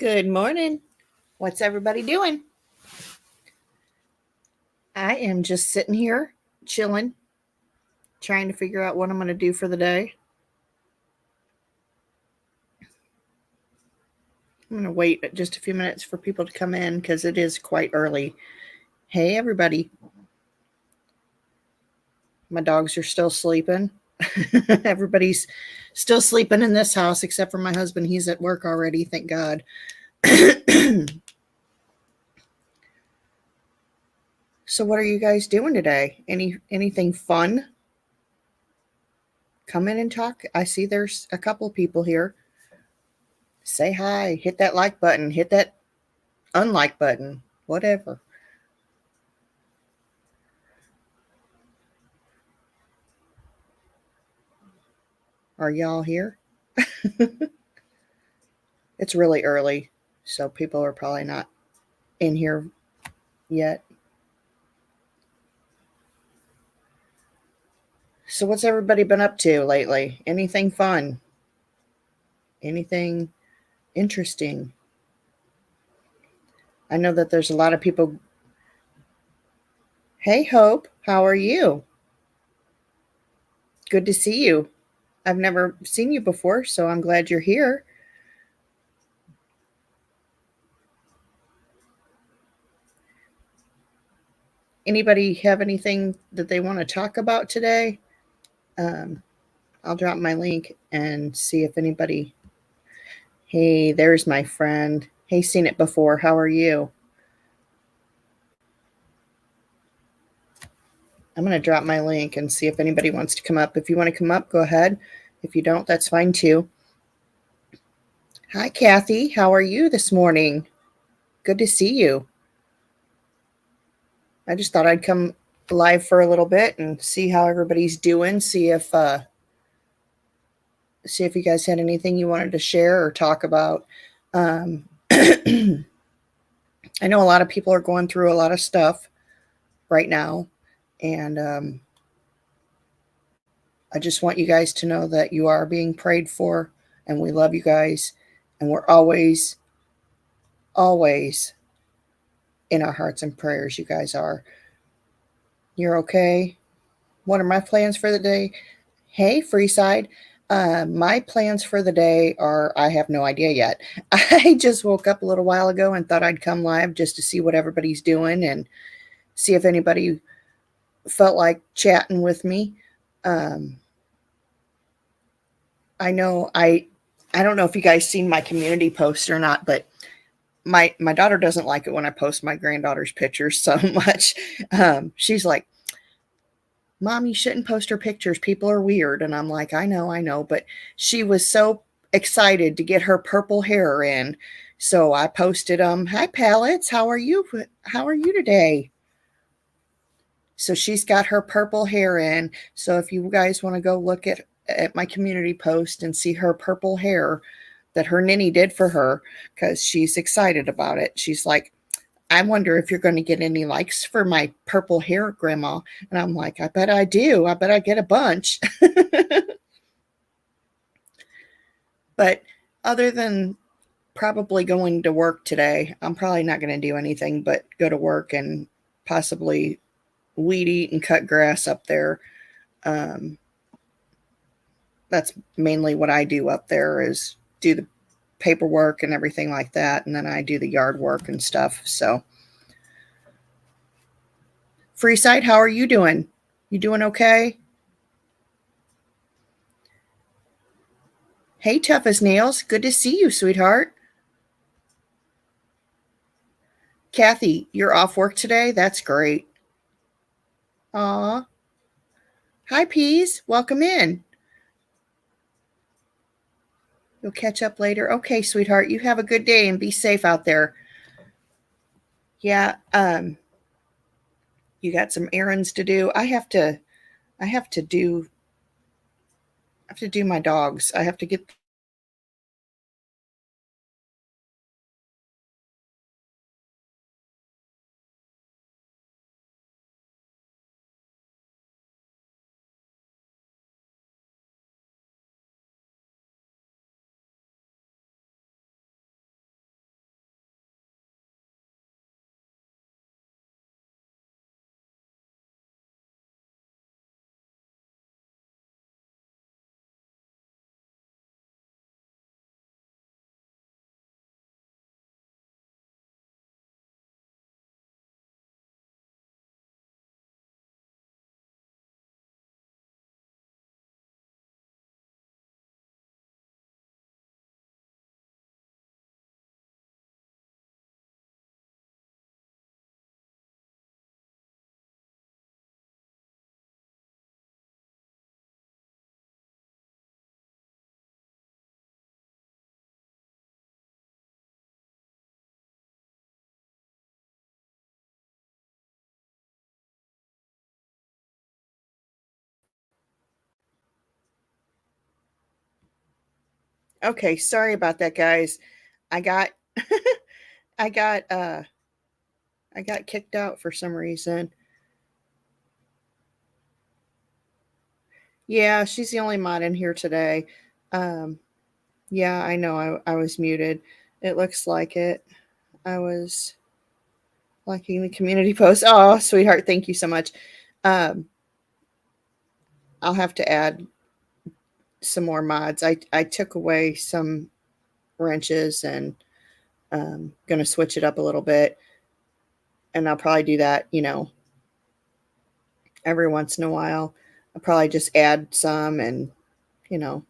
Good morning. What's everybody doing? I am just sitting here, chilling, trying to figure out what I'm going to do for the day. I'm going to wait just a few minutes for people to come in because it is quite early. Hey, everybody. My dogs are still sleeping. Everybody's still sleeping in this house except for my husband. He's at work already, thank God. So what are you guys doing today? Anything fun? Come in and talk. I see there's a couple people here. Say hi, hit that like button, hit that unlike button, whatever. Are y'all here? It's really early, so people are probably not in here yet. So what's everybody been up to lately? Anything fun? Anything interesting? I know that there's a lot of people. Hey, Hope, how are you? Good to see you. I've never seen you before, so I'm glad you're here. Anybody have anything that they want to talk about today? I'll drop my link and see if anybody. Hey, there's my friend. Hey, seen it before. How are you? I'm going to drop my link and see if anybody wants to come up. If you want to come up, go ahead. If you don't, that's fine too. Hi, Kathy. How are you this morning? Good to see you. I just thought I'd come live for a little bit and see how everybody's doing. See if you guys had anything you wanted to share or talk about. I know a lot of people are going through a lot of stuff right now, and I just want you guys to know that you are being prayed for, and we love you guys, and we're always in our hearts and prayers. You guys are. You're okay. What are my plans for the day? Hey, Freeside. My plans for the day are, I have no idea yet. I just woke up a little while ago and thought I'd come live just to see what everybody's doing and see if anybody felt like chatting with me. I know I don't know if you guys seen my community post or not, but my daughter doesn't like it when I post my granddaughter's pictures so much. She's like, Mom, you shouldn't post her pictures. People are weird. And I'm like, I know. But she was so excited to get her purple hair in. So I posted, hi, Palettes. How are you? How are you today? So she's got her purple hair in. So if you guys want to go look at my community post and see her purple hair that her ninny did for her, because she's excited about it. She's like, I wonder if you're going to get any likes for my purple hair, Grandma. And I'm like, I bet I do. I bet I get a bunch. But other than probably going to work today, I'm probably not going to do anything but go to work and possibly weed eat and cut grass up there. That's mainly what I do up there is do the paperwork and everything like that. And then I do the yard work and stuff. So Freeside, how are you doing? You doing okay? Hey, Tough as Nails. Good to see you, sweetheart. Kathy, you're off work today? That's great. Aw. Hi, Peas. Welcome in. You'll catch up later. Okay, sweetheart. You have a good day and be safe out there. Yeah, you got some errands to do. I have to do my dogs. I have to get Okay, sorry about that, guys. I got I got I got kicked out for some reason. Yeah, she's the only mod in here today. Um yeah, I know I was muted. It looks like it. I was liking the community post. Oh, sweetheart, thank you so much. Um I'll have to add some more mods. I took away some wrenches and going to switch it up a little bit, and I'll probably do that, every once in a while. I'll probably just add some and, you know,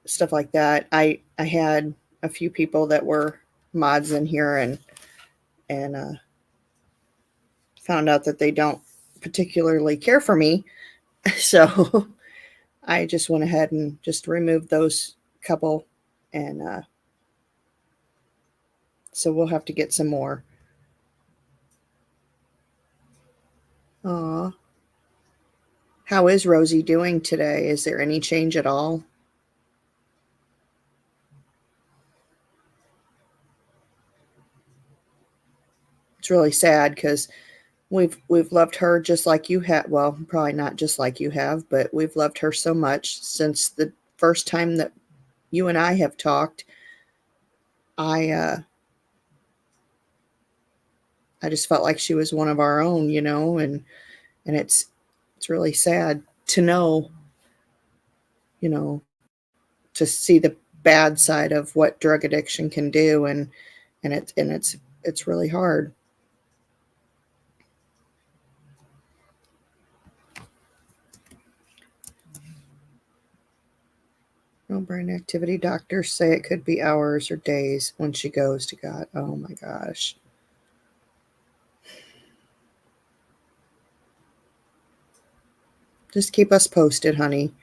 stuff like that. I had a few people that were mods in here and found out that they don't particularly care for me. So I just went ahead and just removed those couple, and so we'll have to get some more. Aw. How is Rosie doing today? Is there any change at all? It's really sad because we've loved her just like you have. Well, probably not just like you have, but we've loved her so much since the first time that you and I have talked. I I just felt like she was one of our own, and it's really sad to know, you know, to see the bad side of what drug addiction can do, and it's really hard. No brain activity. Doctors say it could be hours or days when she goes to God. Oh my gosh. Just keep us posted, honey,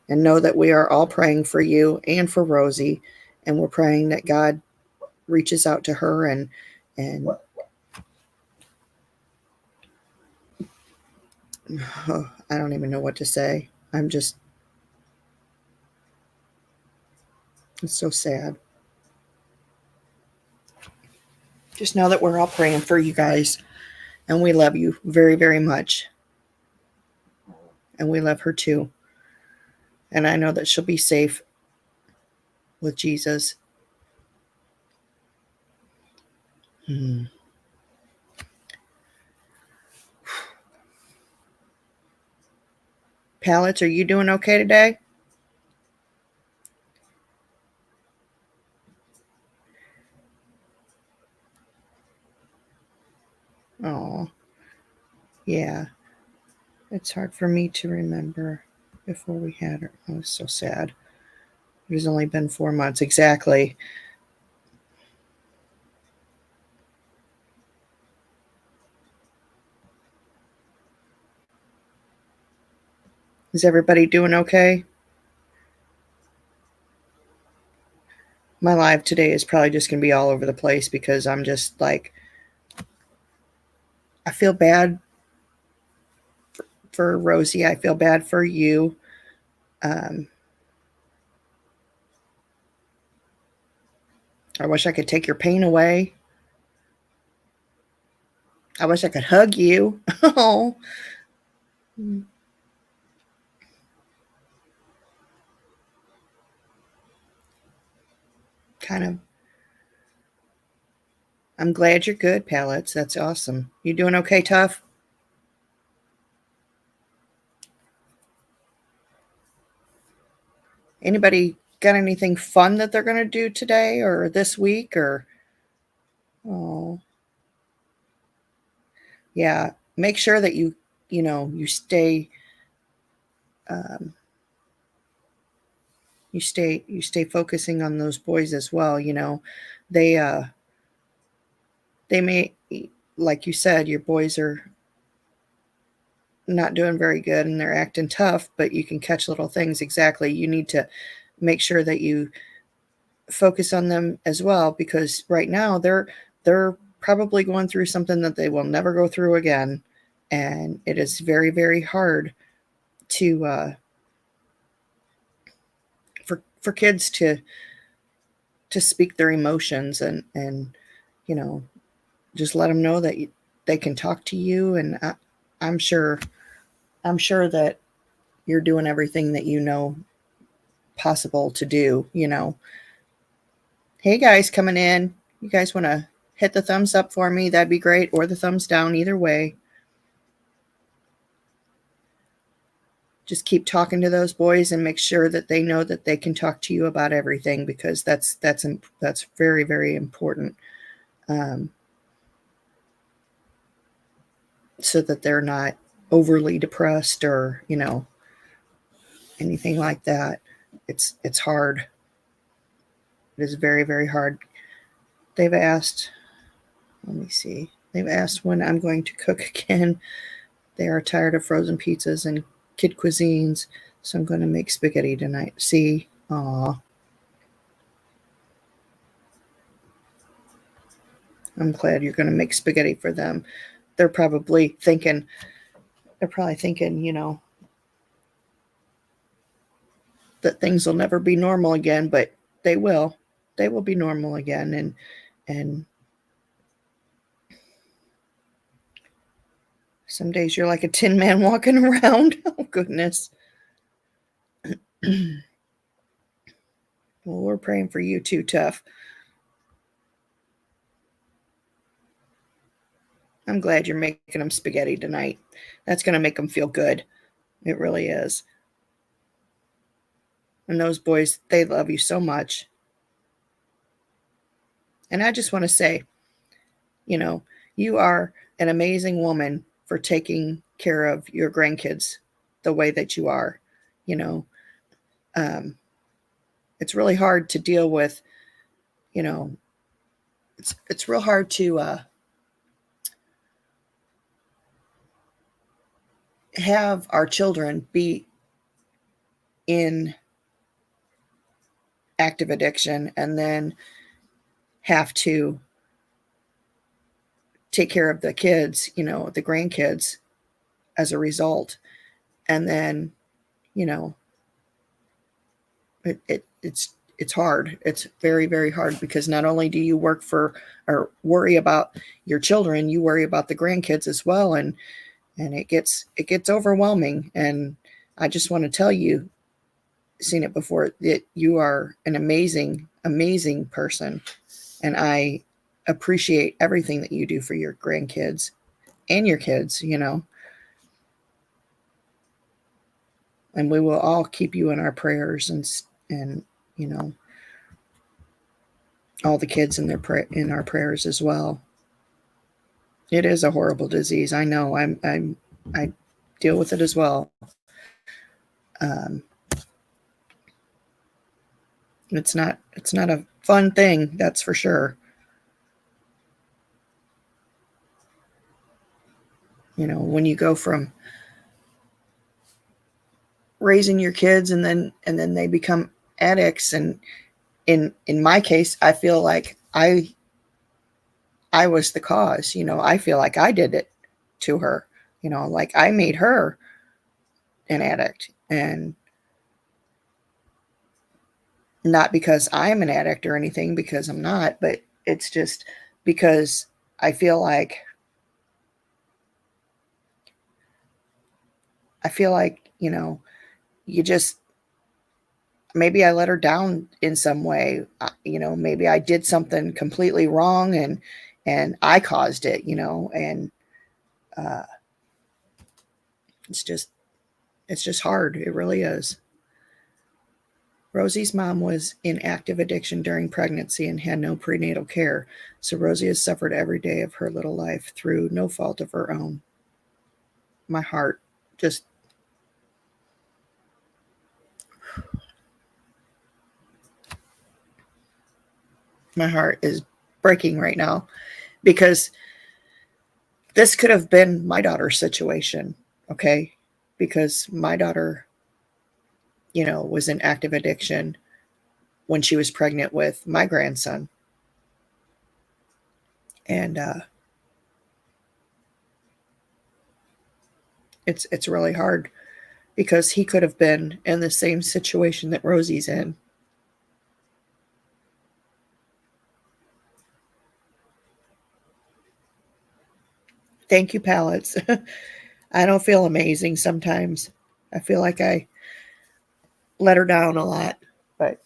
and know that we are all praying for you and for Rosie, and we're praying that God reaches out to her and oh, I don't even know what to say. It's so sad. Just know that we're all praying for you guys, and we love you very, very much, and we love her too. And I know that she'll be safe with Jesus. Hmm. Pallets, are you doing okay today? Oh, yeah. It's hard for me to remember before we had her. I was so sad. It has only been 4 months. Exactly. Is everybody doing okay? My live today is probably just going to be all over the place because I'm just like, I feel bad for Rosie. I feel bad for you. Um, I wish I could take your pain away. I wish I could hug you. Oh, kind of. I'm glad you're good, Pallets. That's awesome. You doing okay, Tough? Anybody got anything fun that they're going to do today or this week or oh, yeah, make sure that you stay um you stay focusing on those boys as well, They they may, like you said, your boys are not doing very good and they're acting tough, but you can catch little things. Exactly. You need to make sure that you focus on them as well because right now they're probably going through something that they will never go through again, and it is very, very hard to for kids to speak their emotions, and just let them know that they can talk to you. And I'm sure that you're doing everything that possible to do. Hey guys, coming in, you guys want to hit the thumbs up for me? That'd be great, or the thumbs down, either way. Just keep talking to those boys and make sure that they know that they can talk to you about everything, because that's very, very important, so that they're not overly depressed or anything like that. It's hard. It is very, very hard. They've asked, let me see. They've asked when I'm going to cook again. They are tired of frozen pizzas and kid cuisines, so I'm going to make spaghetti tonight. See? Aw. I'm glad you're going to make spaghetti for them. They're probably thinking, that things will never be normal again, but they will. They will be normal again. And some days you're like a tin man walking around. Oh, goodness. Well, we're praying for you too, Tough. I'm glad you're making them spaghetti tonight. That's going to make them feel good. It really is. And those boys, they love you so much. And I just want to say, you are an amazing woman for taking care of your grandkids the way that you are. It's really hard to deal with, it's real hard to have our children be in active addiction and then have to take care of the kids, the grandkids as a result. And then, it's hard. It's very, very hard, because not only do you work for or worry about your children, you worry about the grandkids as well. And it gets overwhelming. And I just want to tell you, seen it before, that you are an amazing, amazing person. And I appreciate everything that you do for your grandkids and your kids, and we will all keep you in our prayers, and all the kids in in our prayers as well. It is a horrible disease. I know. I deal with it as well. Um, it's not a fun thing, that's for sure. When you go from raising your kids and then they become addicts, and in my case, I feel like I was the cause. I feel like I did it to her. Like I made her an addict, and not because I'm an addict or anything, because I'm not, but it's just because I feel like you just, maybe I let her down in some way. Maybe I did something completely wrong, and I caused it, and uh, it's just hard. It really is. Rosie's mom was in active addiction during pregnancy and had no prenatal care, so Rosie has suffered every day of her little life through no fault of her own. My heart just, my heart is breaking right now, because this could have been my daughter's situation, okay? Because my daughter, was in active addiction when she was pregnant with my grandson. And it's really hard because he could have been in the same situation that Rosie's in. Thank you, palettes. I don't feel amazing sometimes. I feel like I let her down a lot, but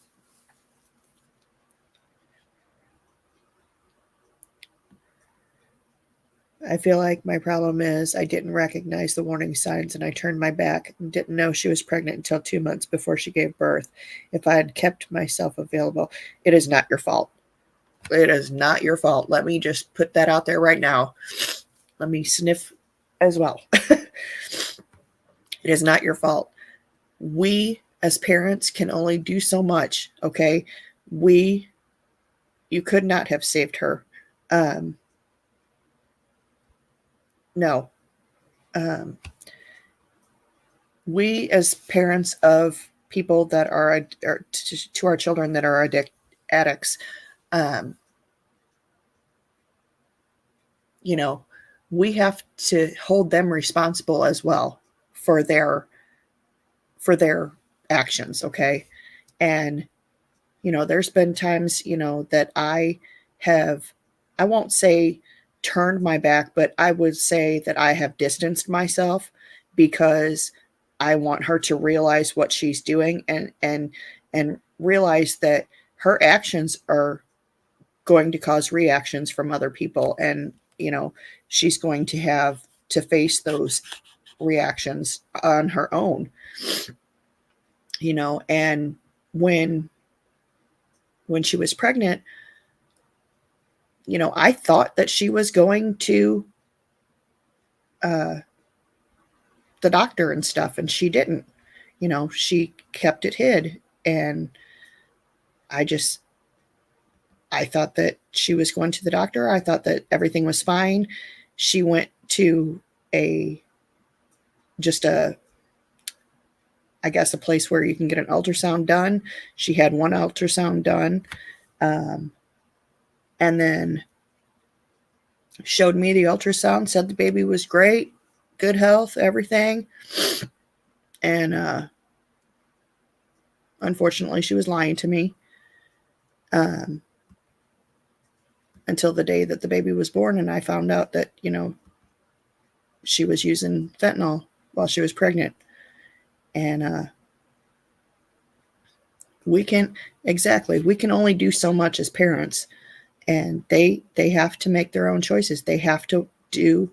I feel like my problem is I didn't recognize the warning signs and I turned my back and didn't know she was pregnant until 2 months before she gave birth. If I had kept myself available, it is not your fault. It is not your fault. Let me just put that out there right now. Let me sniff as well. It is not your fault. We as parents can only do so much, okay? You could not have saved her. Um, no. Um, we as parents of people that are to our children that are addicts, um, you know, we have to hold them responsible as well for their actions, okay? And there's been times, that I won't say turned my back, but I would say that I have distanced myself because I want her to realize what she's doing and realize that her actions are going to cause reactions from other people, and she's going to have to face those reactions on her own. And when she was pregnant, I thought that she was going to uh, the doctor and stuff, and she didn't. She kept it hid, and I just I thought that she was going to the doctor. I thought that everything was fine. She went to a just a I guess a place where you can get an ultrasound done. She had one ultrasound done, um, and then showed me the ultrasound, said the baby was great, good health, everything. And unfortunately, she was lying to me um, until the day that the baby was born. And I found out that, she was using fentanyl while she was pregnant. And we can only do so much as parents. And they have to make their own choices. They have to do,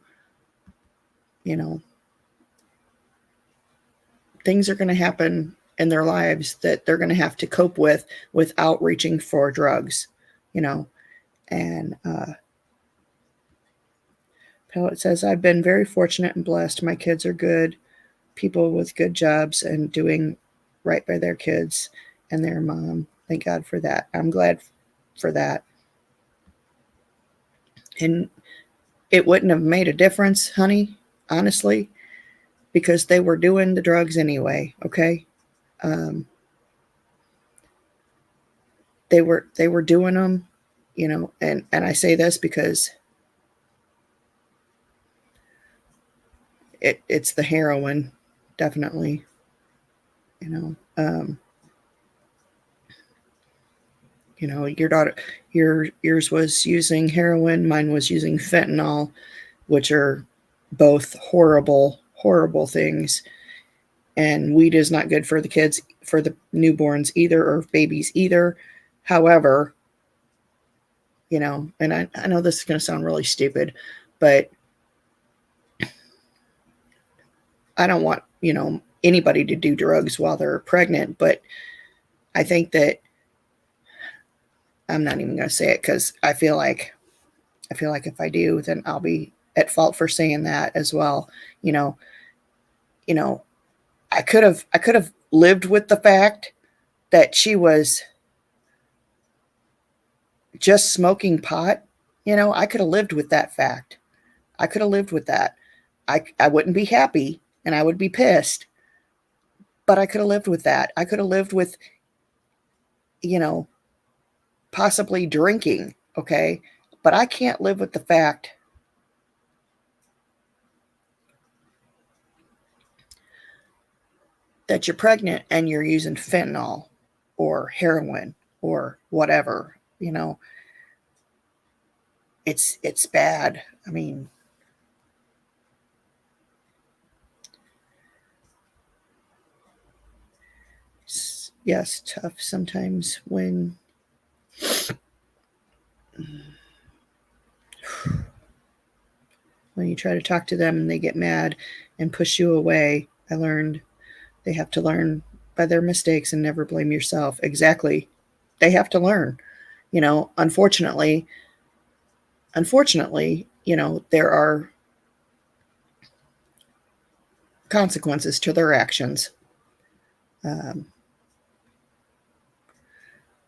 things are going to happen in their lives that they're going to have to cope with without reaching for drugs, and Pellet says, I've been very fortunate and blessed. My kids are good people with good jobs and doing right by their kids and their mom. Thank God for that. I'm glad for that. And it wouldn't have made a difference, honey, honestly, because they were doing the drugs anyway, okay? They were doing them, and I say this because it's the heroin, definitely, your daughter, yours was using heroin, mine was using fentanyl, which are both horrible, horrible things. And weed is not good for the kids, for the newborns either, or babies either. However, and I know this is going to sound really stupid, but I don't want, anybody to do drugs while they're pregnant. But I think that I'm not even going to say it because I feel like if I do, then I'll be at fault for saying that as well. You know, I could have lived with the fact that she was just smoking pot. I could have lived with that fact. I could have lived with that. I wouldn't be happy and I would be pissed, but I could have lived with that. I could have lived with, you know, possibly drinking, okay? But I can't live with the fact that you're pregnant and you're using fentanyl or heroin or whatever, it's bad. I mean, yes, tough sometimes when you try to talk to them and they get mad and push you away. I learned they have to learn by their mistakes and never blame yourself. Exactly. They have to learn. Unfortunately, there are consequences to their actions. Um,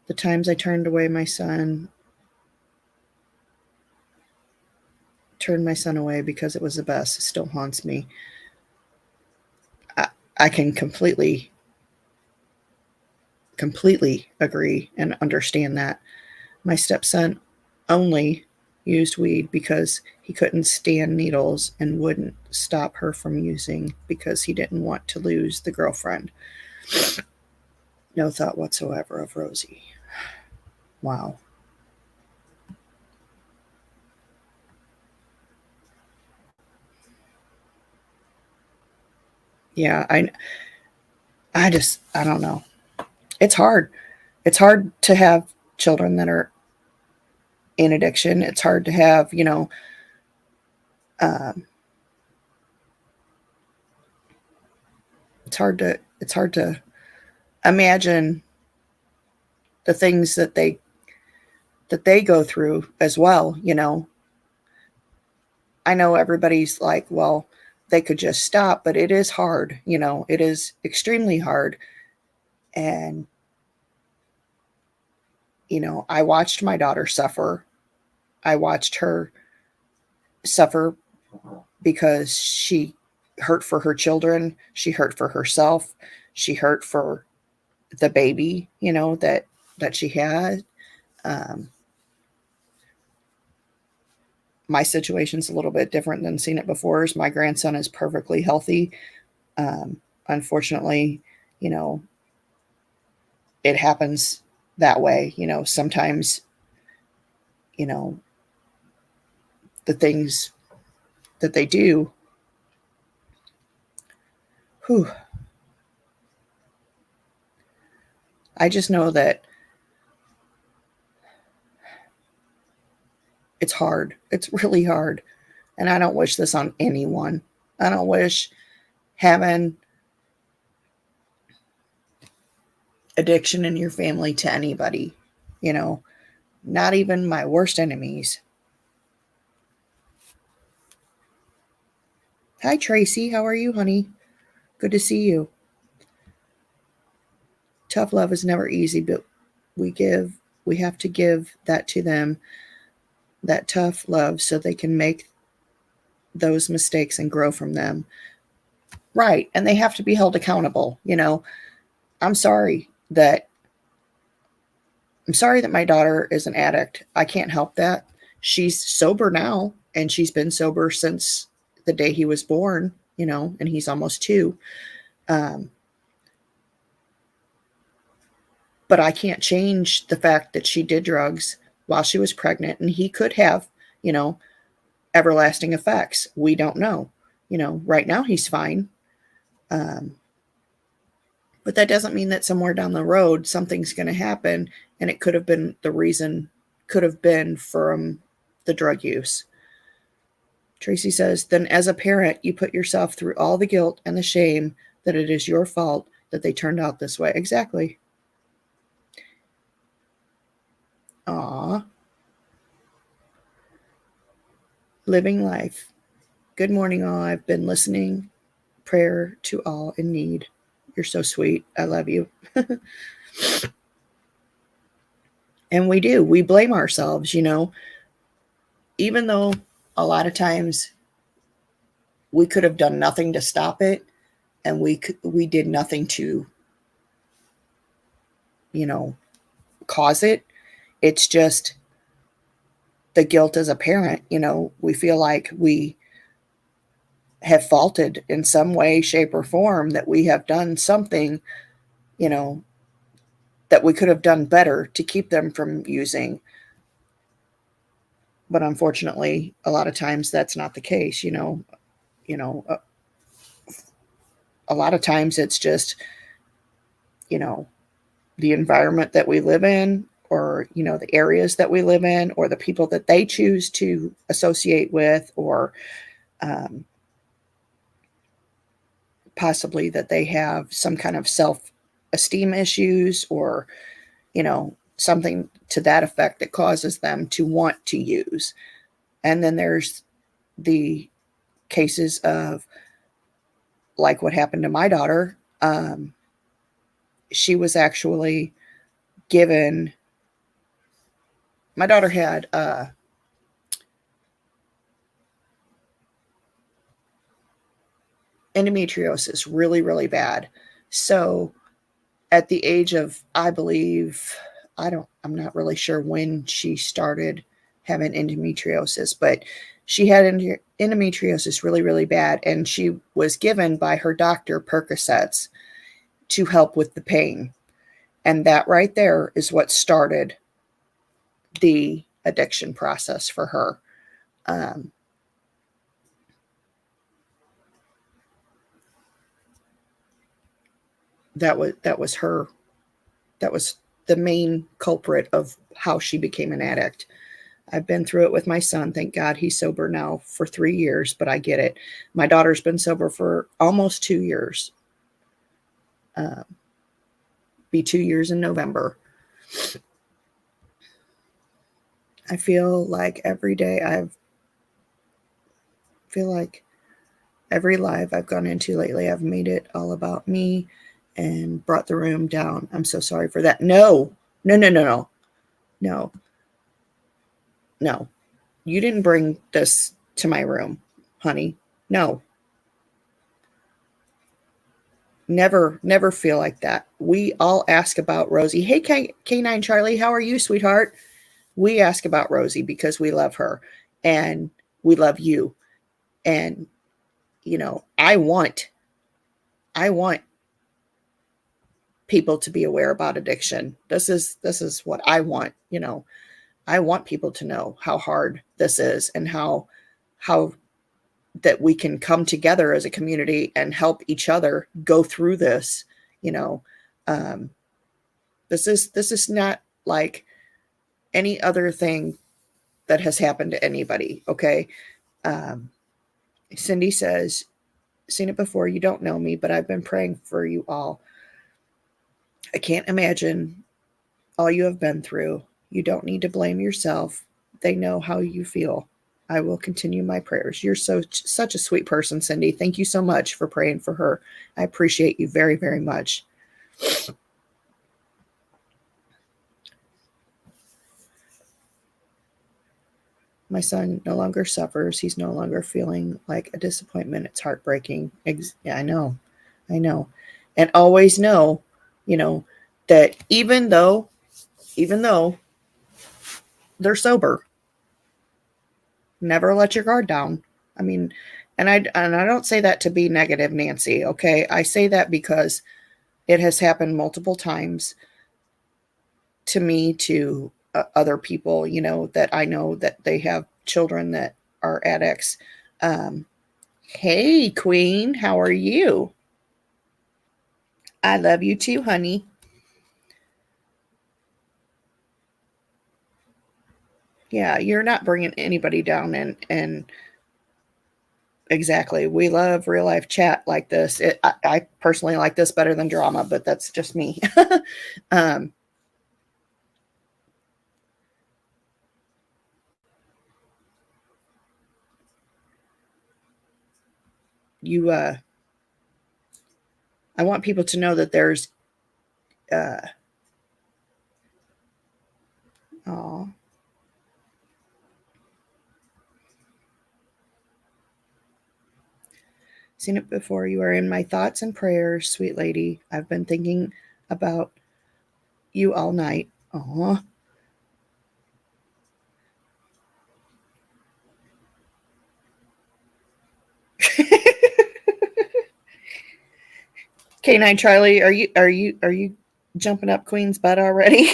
the times I turned my son away because it was the best, it still haunts me. I can completely agree and understand that. My stepson only used weed because he couldn't stand needles and wouldn't stop her from using because he didn't want to lose the girlfriend. No thought whatsoever of Rosie. Wow. Yeah, I don't know. It's hard. It's hard to have children that are in addiction. It's hard to have, um, it's hard to imagine the things that they go through as well. I know everybody's like, well, they could just stop, but it is hard. It is extremely hard. And I watched my daughter suffer. I watched her suffer because she hurt for her children, she hurt for herself, she hurt for the baby, that she had. Um, my situation's a little bit different than seen it before. My grandson is perfectly healthy. Um, Unfortunately, you know, it happens that way. Sometimes, you know, the things that they do, whew, I just know that it's hard. It's really hard. And I don't wish this on anyone. I don't wish having addiction in your family to anybody, you know, not even my worst enemies. Hi, Tracy. How are you, honey? Good to see you. Tough love is never easy, but we have to give that to them, that tough love, so they can make those mistakes and grow from them. Right. And they have to be held accountable. I'm sorry that I'm sorry that my daughter is an addict. I can't help that. She's sober now, and she's been sober since the day he was born, and he's almost 2. Um, but I can't change the fact that she did drugs while she was pregnant, and he could have, you know, everlasting effects. We don't know. Right now he's fine. Um, but that doesn't mean that somewhere down the road something's going to happen, and it could have been the reason, could have been from the drug use. Tracy says, then as a parent, you put yourself through all the guilt and the shame that it is your fault that they turned out this way. Exactly. Aw. Living life. Good morning, all. I've been listening. Prayer to all in need. You're so sweet. I love you. And we do. We blame ourselves, even though a lot of times we could have done nothing to stop it, and we did nothing to, you know, cause it. It's just the guilt as a parent. We feel like we have faulted in some way, shape, or form, that we have done something, you know, that we could have done better to keep them from using. But unfortunately, a lot of times that's not the case. You know, a lot of times it's just, you know, the environment that we live in, or, the areas that we live in, or the people that they choose to associate with, or um, possibly that they have some kind of self esteem issues, or, something to that effect that causes them to want to use. And then there's the cases of, like what happened to my daughter. She was actually given, my daughter had endometriosis, really, really bad. So at the age of, I believe, I'm not really sure when she started having endometriosis, but she had endometriosis really, really bad. And she was given by her doctor Percocets to help with the pain. And that right there is what started the addiction process for her. Um, that was her. That was the main culprit of how she became an addict. I've been through it with my son. Thank God he's sober now for 3 years, but I get it. My daughter's been sober for almost 2 years. Uh, be 2 years in November. I feel like every day feel like every live I've gone into lately, I've made it all about me and brought the room down. I'm so sorry for that. No, no, no, no, no, no, no. You didn't bring this to my room, honey. No, never, never feel like that. We all ask about Rosie. Hey, K9 Charlie, how are you, sweetheart? We ask about Rosie because we love her and we love you. And, I want people to be aware about addiction. This is what I want. I want people to know how hard this is, and how that we can come together as a community and help each other go through this. You know, um, this is not like any other thing that has happened to anybody. Okay. Um, Cindy says, seen it before. You don't know me, but I've been praying for you all. I can't imagine all you have been through. You don't need to blame yourself. They know how you feel. I will continue my prayers. You're such a sweet person, Cindy. Thank you so much for praying for her. I appreciate you very, very much. My son no longer suffers. He's no longer feeling like a disappointment. It's heartbreaking. Yeah, I know. I know. And always know, you know, that even though they're sober, never let your guard down. I mean, and I don't say that to be negative, Nancy, okay? I say that because it has happened multiple times to me, to other people, that I know that they have children that are addicts. Um, hey, Queen, how are you? I love you too, honey. Yeah, you're not bringing anybody down, and exactly. We love real life chat like this. I personally like this better than drama, but that's just me. um, you, I want people to know that there's, uh, oh, seen it before. You are in my thoughts and prayers, sweet lady. I've been thinking about you all night. Oh, K9 Charlie, are you jumping up Queen's butt already?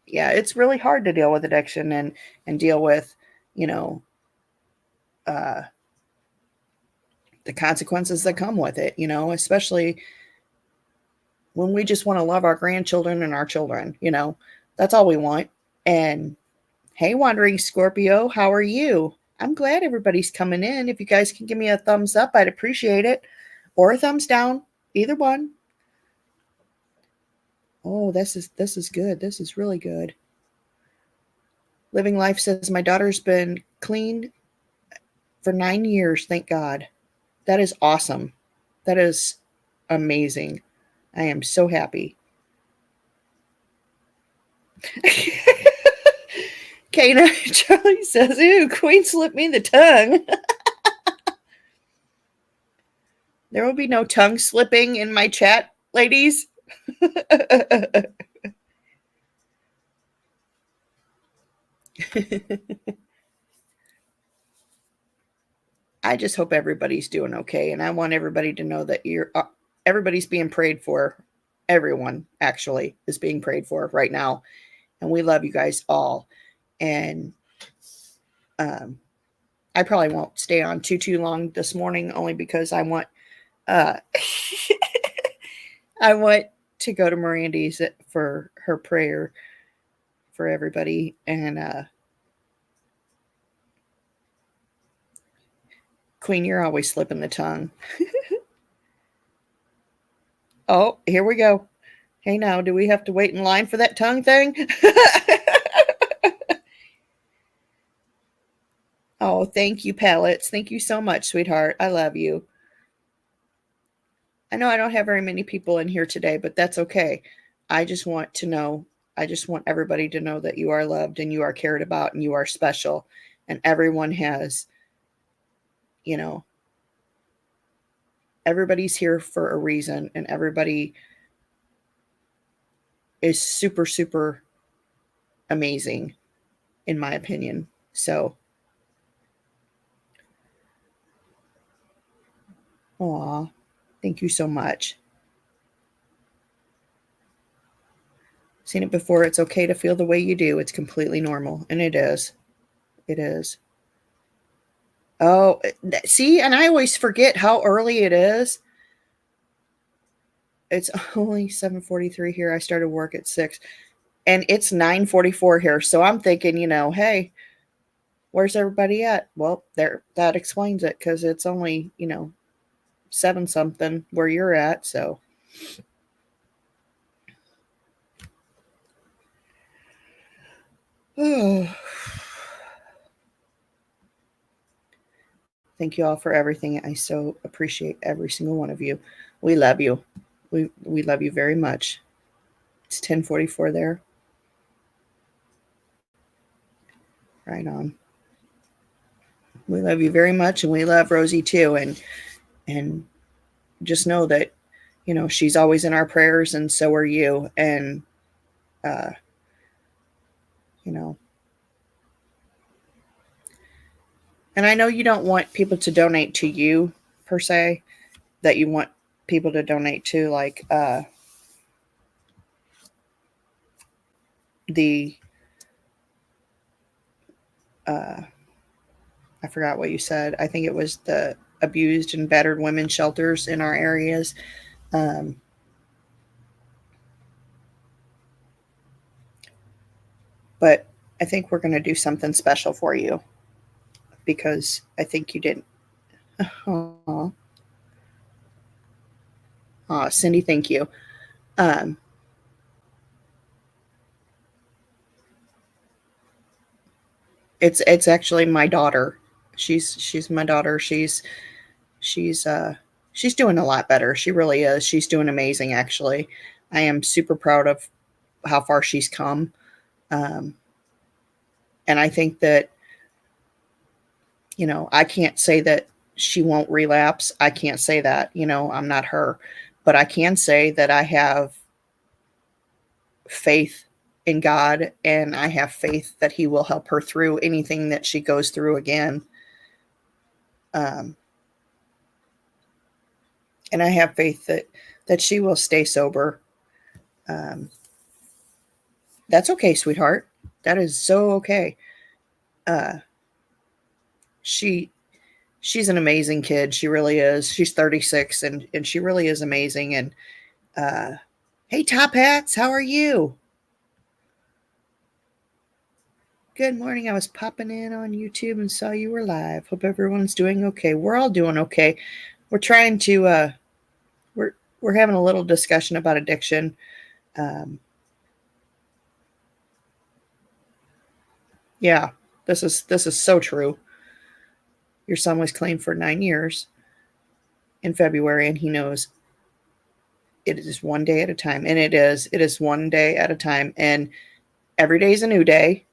Yeah, it's really hard to deal with addiction and deal with, you know, uh, the consequences that come with it, especially when we just want to love our grandchildren and our children, that's all we want. And hey, Wandering Scorpio, how are you? I'm glad everybody's coming in. If you guys can give me a thumbs up, I'd appreciate it. Or a thumbs down, either one. Oh, this is good. This is really good. Living Life says my daughter's been clean for 9 years, thank God. That is awesome. That is amazing. I am so happy. Kana Charlie says, "Ooh, Queen slipped me the tongue." There will be no tongue slipping in my chat, ladies. I just hope everybody's doing okay, and I want everybody to know that everybody's being prayed for. Everyone actually is being prayed for right now, and we love you guys all. And I probably won't stay on too long this morning, only because I want uh, I want to go to Mirandy's for her prayer for everybody, and Queen, you're always slipping the tongue. Oh, here we go. Hey, now, do we have to wait in line for that tongue thing? Oh, thank you, Pallets. Thank you so much, sweetheart. I love you. I know I don't have very many people in here today, but that's okay. I just want everybody to know that you are loved and you are cared about and you are special. And everyone has, everybody's here for a reason, and everybody is super, super amazing, in my opinion. So, aw, thank you so much. Seen it before. It's okay to feel the way you do. It's completely normal. And it is. It is. Oh, see, and I always forget how early it is. It's only 7:43 here. I started work at 6, and it's 9:44 here. So I'm thinking, hey, where's everybody at? Well, there, that explains it, because it's only, 7 something where you're at. So thank you all for everything. I so appreciate every single one of you. We love you. We love you very much. It's 10:44 there. Right on. We love you very much, and we love Rosie too. And just know that, she's always in our prayers, and so are you. And you know, and I know you don't want people to donate to you per se, that you want people to donate to, like the I forgot what you said. I think it was the abused and battered women shelters in our areas. But I think we're going to do something special for you, because I think you did. Aww. Aw, Cindy, thank you. It's actually my daughter. She's my daughter. She's she's doing a lot better. She really is. She's doing amazing, actually. I am super proud of how far she's come. And I think that, I can't say that she won't relapse. I can't say that, I'm not her, but I can say that I have faith in God, and I have faith that He will help her through anything that she goes through again. And I have faith that she will stay sober. That's okay, sweetheart. That is so okay. She's an amazing kid. She really is. She's 36 and she really is amazing. And hey, Top Hats, how are you? Good morning. I was popping in on YouTube and saw you were live. Hope everyone's doing okay. We're all doing okay. We're trying to we're having a little discussion about addiction. Yeah, this is so true. Your son was claimed for 9 years in February, and he knows it is one day at a time. And it is one day at a time. And every day is a new day.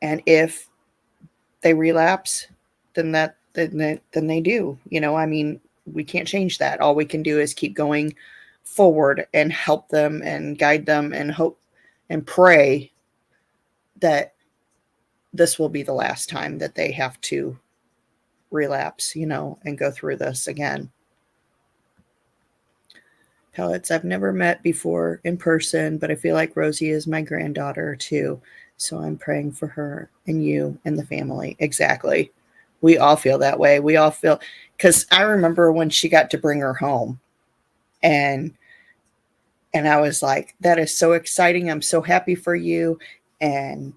And if they relapse, then they do. I mean, we can't change that. All we can do is keep going forward and help them and guide them and hope and pray that this will be the last time that they have to relapse, and go through this again. Pellets, I've never met before in person, but I feel like Rosie is my granddaughter too. So I'm praying for her and you and the family. Exactly. We all feel that way. We all feel, because I remember when she got to bring her home, and I was like, that is so exciting. I'm so happy for you. And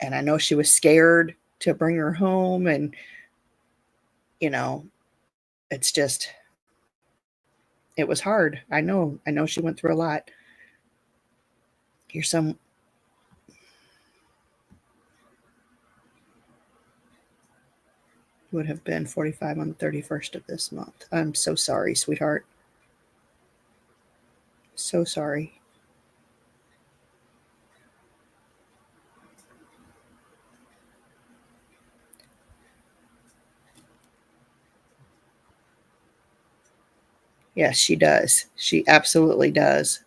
I know she was scared to bring her home, and it's just, it was hard. I know she went through a lot. Here's some. Would have been 45 on the 31st of this month. I'm so sorry, sweetheart. So sorry. Yes, she does. She absolutely does.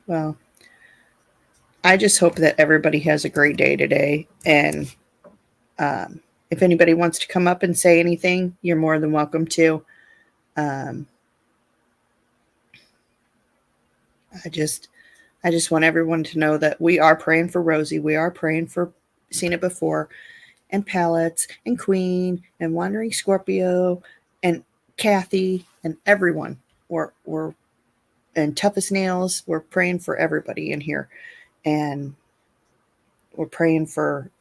Well, I just hope that everybody has a great day today. And if anybody wants to come up and say anything, you're more than welcome to. I just want everyone to know that we are praying for Rosie. We are praying for Seen It Before, and Pallets, and Queen, and Wandering Scorpio, and Kathy, and everyone. We're and Toughest Nails. We're praying for everybody in here. And we're praying for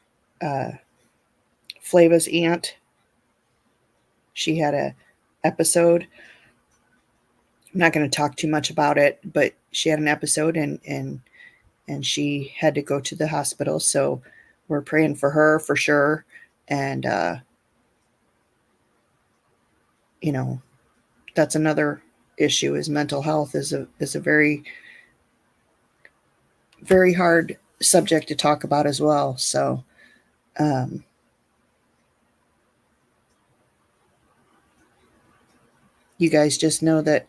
Flava's aunt. She had a episode. I'm not going to talk too much about it, but she had an episode and she had to go to the hospital. So we're praying for her for sure. And, that's another issue, is mental health is a very, very hard subject to talk about as well. So, you guys just know that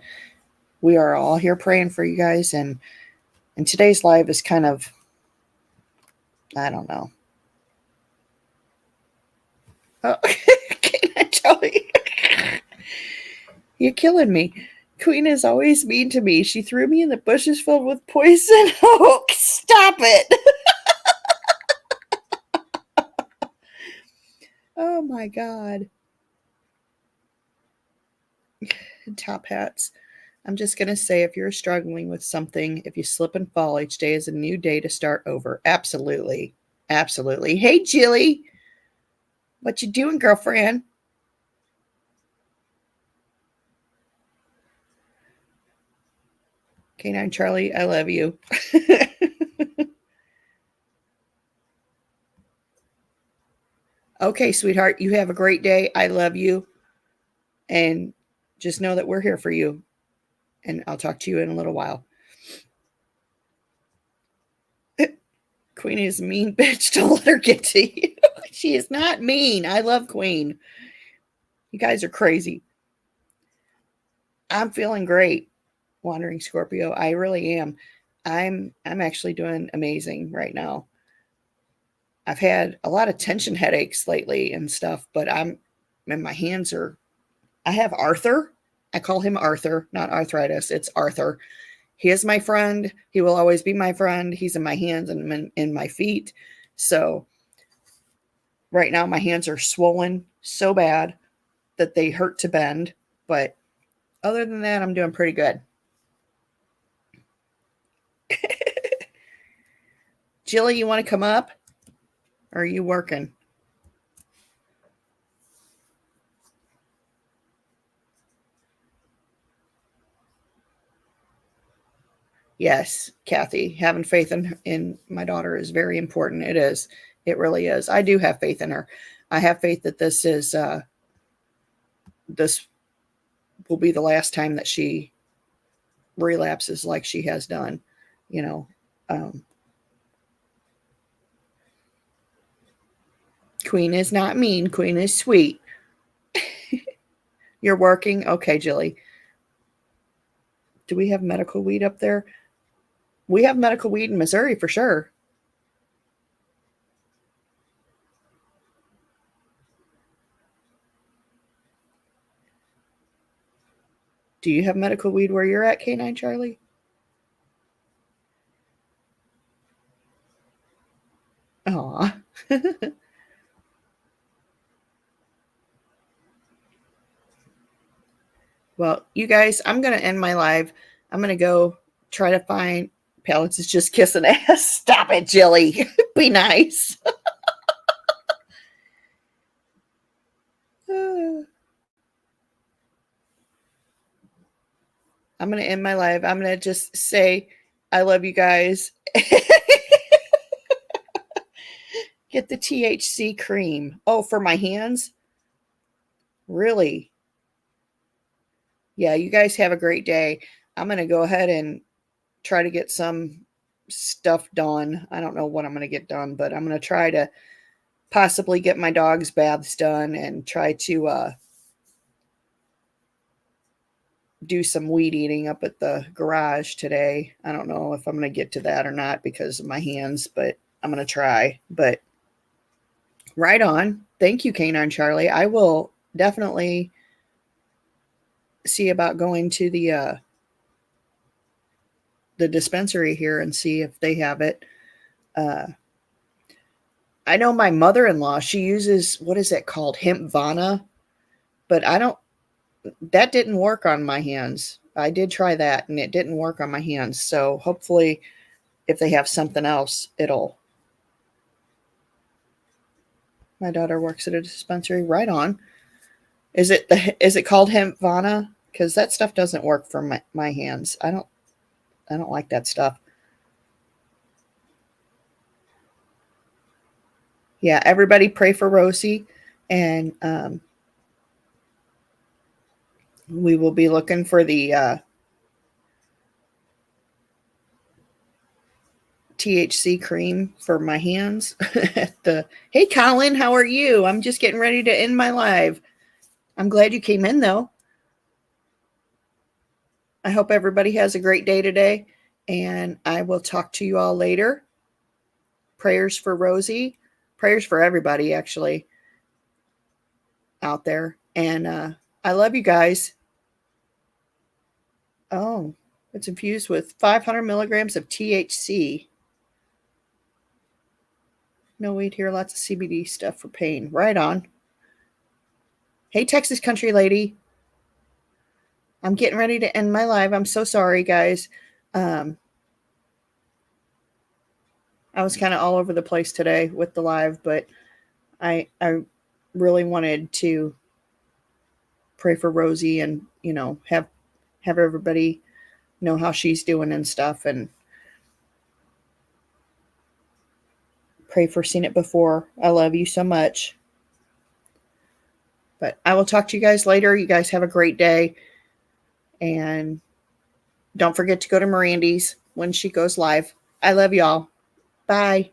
we are all here praying for you guys. And today's live is kind of, I don't know. Oh, can I tell you? You're killing me. Queen is always mean to me. She threw me in the bushes filled with poison. Oh, stop it. Oh my God. Top Hats. I'm just going to say, if you're struggling with something, if you slip and fall, each day is a new day to start over. Absolutely. Absolutely. Hey, Jilly. What you doing, girlfriend? K9 Charlie, I love you. Okay, sweetheart, you have a great day. I love you. And just know that we're here for you. And I'll talk to you in a little while. Queen is a mean bitch. Don't let her get to you. She is not mean. I love Queen. You guys are crazy. I'm feeling great, Wandering Scorpio. I really am. I'm actually doing amazing right now. I've had a lot of tension headaches lately and stuff, but my hands are, I have Arthur. I call him Arthur, not arthritis. It's Arthur. He is my friend. He will always be my friend. He's in my hands and in my feet. So right now my hands are swollen so bad that they hurt to bend. But other than that, I'm doing pretty good. Jilly, you want to come up? Or are you working? Yes, Kathy, having faith in my daughter is very important. It is. It really is. I do have faith in her. I have faith that this will be the last time that she relapses like she has done. You know, Queen is not mean. Queen is sweet. You're working? Okay, Jilly. Do we have medical weed up there? We have medical weed in Missouri for sure. Do you have medical weed where you're at, K9 Charlie? Aw. Well, you guys, I'm going to end my live. I'm going to go try to find Pallets is just kissing ass. Stop it, Jilly. Be nice. I'm going to end my live. I'm going to just say, I love you guys. Get the THC cream. Oh, for my hands? Really? Yeah, you guys have a great day. I'm going to go ahead and try to get some stuff done. I don't know what I'm going to get done, but I'm going to try to possibly get my dog's baths done and try to do some weed eating up at the garage today. I don't know if I'm going to get to that or not because of my hands, but I'm going to try. But right on. Thank you, Canine Charlie. I will definitely see about going to the dispensary here and see if they have it. I know my mother-in-law, she uses, what is it called? Hempvana, but that didn't work on my hands. I did try that and it didn't work on my hands. So hopefully if they have something else, my daughter works at a dispensary. Right on. Is it called Hempvana? Because that stuff doesn't work for my hands. I don't like that stuff. Yeah, everybody pray for Rosie, and we will be looking for the THC cream for my hands. Hey, Colin, how are you? I'm just getting ready to end my live. I'm glad you came in, though. I hope everybody has a great day today, and I will talk to you all later. Prayers for Rosie, prayers for everybody, actually, out there. And I love you guys. Oh, it's infused with 500 milligrams of THC. No weed here, lots of CBD stuff for pain. Right on. Hey, Texas country lady. I'm getting ready to end my live. I'm so sorry, guys. I was kind of all over the place today with the live, but I really wanted to pray for Rosie and, have everybody know how she's doing and stuff, and pray for Seen It Before. I love you so much. But I will talk to you guys later. You guys have a great day. And don't forget to go to Mirandy's when she goes live. I love y'all. Bye.